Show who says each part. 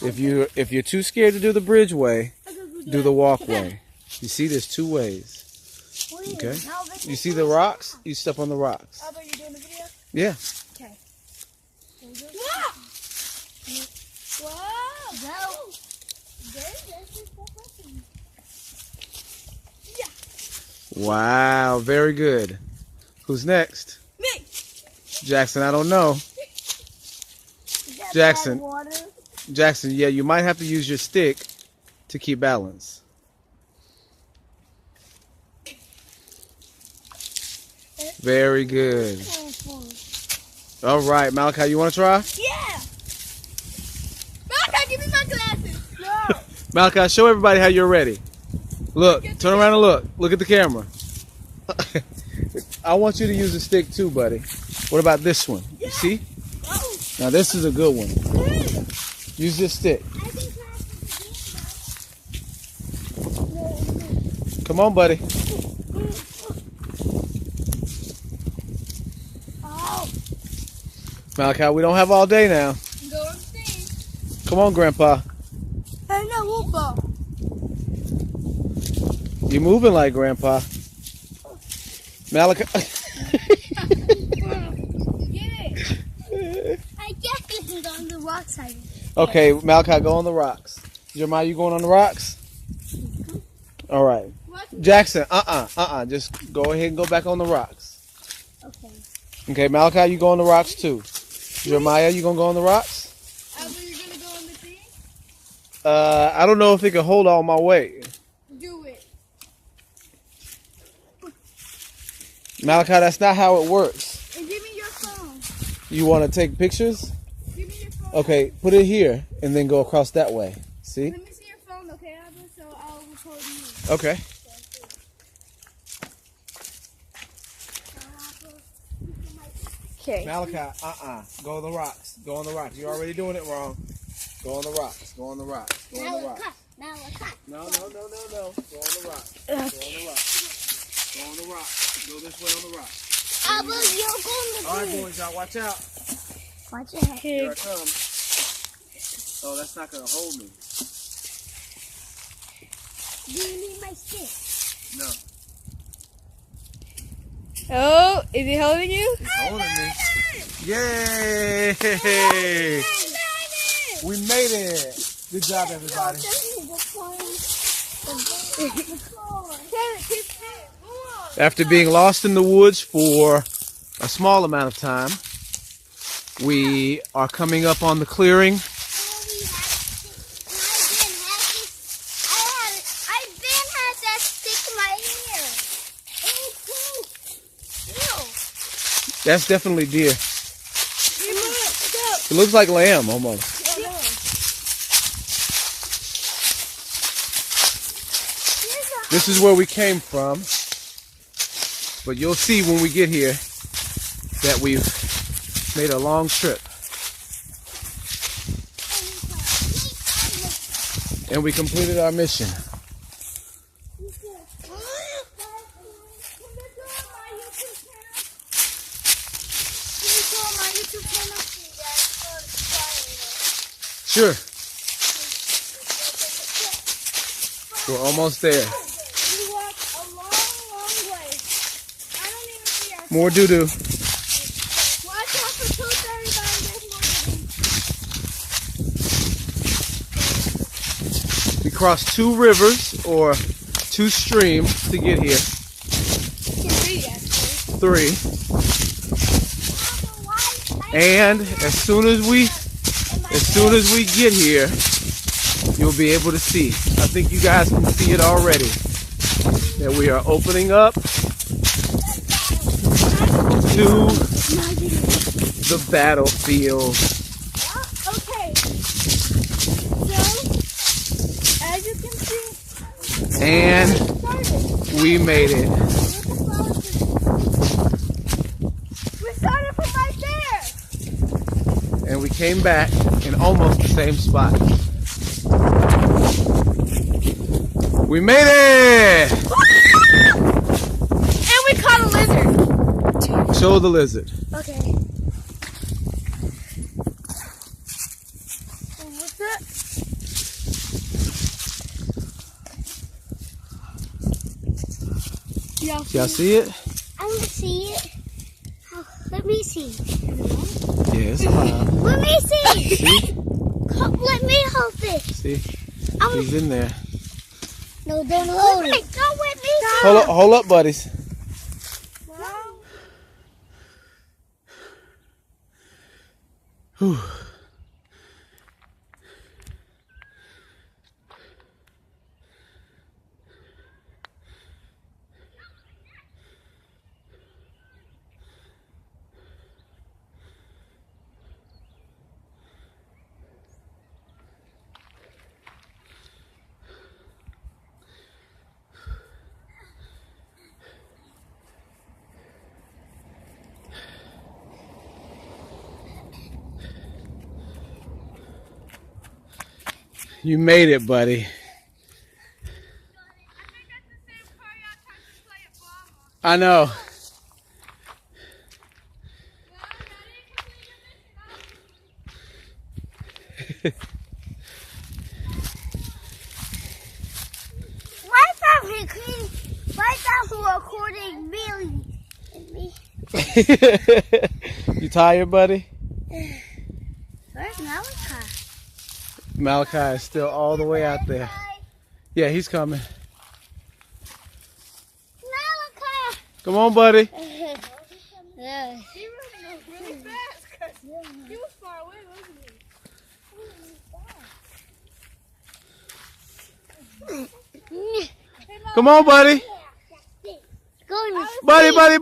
Speaker 1: If you're too scared to do the bridgeway, do the walkway. You see, there's two ways. Okay. You see the rocks? You step on the rocks.
Speaker 2: Oh, but you're doing the video?
Speaker 1: Yeah.
Speaker 2: Okay. Whoa!
Speaker 1: Wow, very good. Who's next?
Speaker 2: Me.
Speaker 1: Jackson, I don't know. Jackson. Jackson, yeah, you might have to use your stick to keep balance. Very good. All right, Malachi, you want to try?
Speaker 2: Yeah. Malachi, give me my glasses. No.
Speaker 1: Malachi, show everybody how you're ready. Look, turn around and look. Look at the camera. I want you to use the stick too, buddy. What about this one? You see? Now this is a good one. Use this stick. Come on, buddy. Malachi, we don't have all day now. Come on, Grandpa. You're moving like Grandpa. Malachi.
Speaker 2: I guess it's on the rock side.
Speaker 1: Okay, Malachi, go on the rocks. Jeremiah, you going on the rocks? All right. Jackson, just go ahead and go back on the rocks.
Speaker 2: Okay.
Speaker 1: Okay, Malachi, you go on the rocks too. Jeremiah, you gonna go on the rocks?
Speaker 2: You're gonna go on the thing?
Speaker 1: I don't know if it can hold all my weight.
Speaker 2: Do it.
Speaker 1: Malachi, that's not how it works.
Speaker 2: And give me your phone.
Speaker 1: You want to take pictures?
Speaker 2: Give me your phone.
Speaker 1: Okay, put it here and then go across that way. See?
Speaker 2: Let me see your phone, okay, Abba? So I'll record you.
Speaker 1: Okay.
Speaker 2: Okay.
Speaker 1: Malachi, go on the rocks. Go on the rocks. You're already doing it wrong. Go on the rocks. Go on the rocks. Go on the rocks. No. Go on the rocks. Go on the rocks. Go on the rocks. Go this way on the rocks.
Speaker 2: Abba, you're going to
Speaker 1: All right, boys, y'all, watch out.
Speaker 2: watch your head.
Speaker 1: Here I come. Oh, that's not going to hold me.
Speaker 2: Do you need my stick?
Speaker 1: No.
Speaker 3: Oh, is he holding you?
Speaker 1: It's holding me. Yay! We made it. Good job, everybody. After being lost in the woods for a small amount of time, we are coming up on the clearing. That's definitely deer. It looks like lamb almost. This is where we came from. But you'll see when we get here that we've made a long trip. And we completed our mission. Sure. We're almost there.
Speaker 2: We walked a long way. I don't even see our
Speaker 1: More doo-doo.
Speaker 2: Watch out for tooth, everybody. There's more doo-doo.
Speaker 1: We crossed 2 rivers or 2 streams to get here. 3. And as soon as we get here, you'll be able to see. I think you guys can see it already. That we are opening up to the battlefield.
Speaker 2: Okay. So, as you can see,
Speaker 1: And we made it.
Speaker 2: we started from right there.
Speaker 1: And we came back in almost the same spot. We made it!
Speaker 2: And we caught a lizard.
Speaker 1: Show the lizard.
Speaker 2: Okay. What's that?
Speaker 1: Y'all see it?
Speaker 2: I want to see it. Oh, let me see.
Speaker 1: Yeah, it's alive.
Speaker 2: Let me see.
Speaker 1: See?
Speaker 2: Let me hold this.
Speaker 1: See? He's in there.
Speaker 2: No, don't hold it. Don't let me.
Speaker 1: Hold up, buddies. Whew. You made it, buddy. I know.
Speaker 2: Right now we're recording Billy and me.
Speaker 1: You tired, buddy?
Speaker 2: Where's Malachi?
Speaker 1: Malachi is still all the way out there. Yeah, he's coming.
Speaker 2: Malachi!
Speaker 1: Come on, buddy.
Speaker 2: Yeah.
Speaker 3: He was really fast because he was far away, wasn't he?
Speaker 1: Come on, buddy.
Speaker 2: Going to
Speaker 1: Buddy.